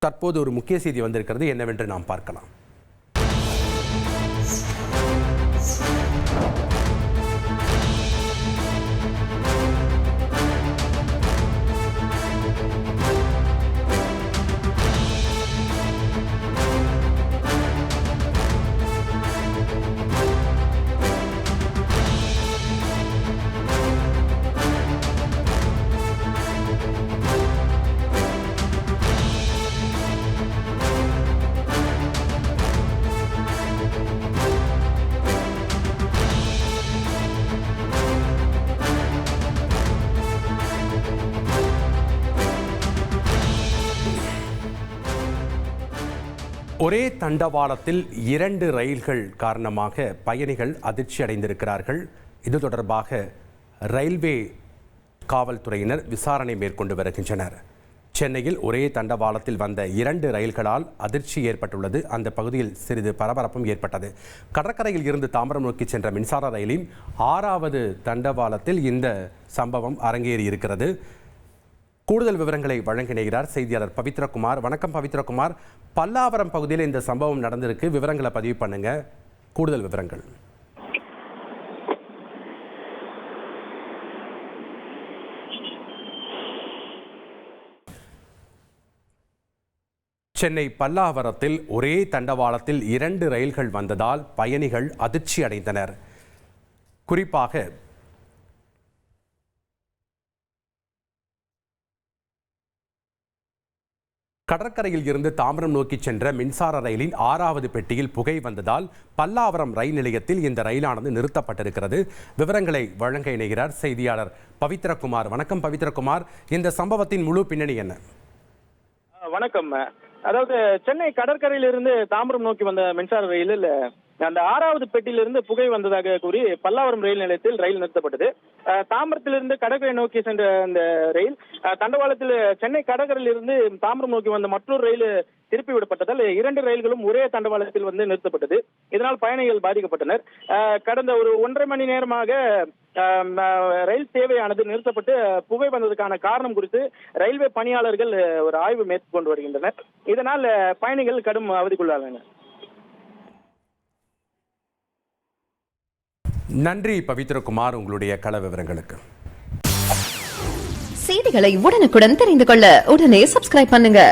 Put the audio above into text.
தற்போது ஒரு முக்கிய செய்தி வந்திருக்கிறது, என்னவென்று நாம் பார்க்கலாம். ஒரே தண்டவாளத்தில் 2 ரயில்கள் காரணமாக பயணிகள் அதிர்ச்சி அடைந்திருக்கிறார்கள். இது தொடர்பாக ரயில்வே காவல்துறையினர் விசாரணை மேற்கொண்டு வருகின்றனர். சென்னையில் ஒரே தண்டவாளத்தில் வந்த 2 ரயில்களால் அதிர்ச்சி ஏற்பட்டுள்ளது. அந்த பகுதியில் சிறிது பரபரப்பும் ஏற்பட்டது. கடற்கரையில் இருந்து தாம்பரம் நோக்கி சென்ற மின்சார ரயிலின் 6வது தண்டவாளத்தில் இந்த சம்பவம் அரங்கேறி இருக்கிறது. கூடுதல் விவரங்களை வழங்கினார் செய்தியாளர் பவித்ரகுமார். வணக்கம் பவித்ரகுமார். பல்லாவரம் பகுதியில் இந்த சம்பவம் நடந்திருக்கு, விவரங்களை பதிவு பண்ணுங்க. கூடுதல் விவரங்கள். சென்னை பல்லாவரத்தில் ஒரே தண்டவாளத்தில் 2 ரயில்கள் வந்ததால் பயணிகள் அதிர்ச்சி அடைந்தனர். குறிப்பாக கடற்கரையில் இருந்து தாம்பரம் நோக்கி சென்ற மின்சார ரயிலின் 6வது பெட்டியில் புகை வந்ததால் பல்லாவரம் ரயில் நிலையத்தில் இந்த ரயிலானது நிறுத்தப்பட்டிருக்கிறது. விவரங்களை வழங்க இணைகிறார் செய்தியாளர் பவித்ரகுமார். வணக்கம் பவித்ரகுமார். இந்த சம்பவத்தின் முழு பின்னணி என்ன? வணக்கம். அதாவது சென்னை கடற்கரையிலிருந்து தாம்பரம் நோக்கி வந்த மின்சார ரயிலில் அந்த 6வது பெட்டியிலிருந்து புகை வந்ததாக கூறி பல்லாவரம் ரயில் நிலையத்தில் ரயில் நிறுத்தப்பட்டது. தாம்பரத்திலிருந்து கடற்கரை நோக்கி சென்ற அந்த ரயில் தண்டவாளத்தில் சென்னை கடற்கரையிலிருந்து தாம்பரம் நோக்கி வந்த மற்றொரு ரயில் திருப்பி விடப்பட்டதால் 2 ரயில்களும் ஒரே தண்டவாளத்தில் வந்து நிறுத்தப்பட்டது. இதனால் பயணிகள் பாதிக்கப்பட்டனர். கடந்த ஒரு 1.5 மணி நேரமாக ரயில் சேவையானது நிறுத்தப்பட்டு புகை வந்ததுக்கான காரணம் குறித்து ரயில்வே பணியாளர்கள் ஒரு ஆய்வு மேற்கொண்டு வருகின்றனர். இதனால் பயணிகள் கடும் அவதிக்குள்ளாகினர். நன்றி பவித்ரகுமார், உங்களுடைய கள விவரங்களுக்கு. செய்திகளை உடனுக்குடன் தெரிந்து கொள்ள உடனே சப்ஸ்கிரைப் பண்ணுங்க.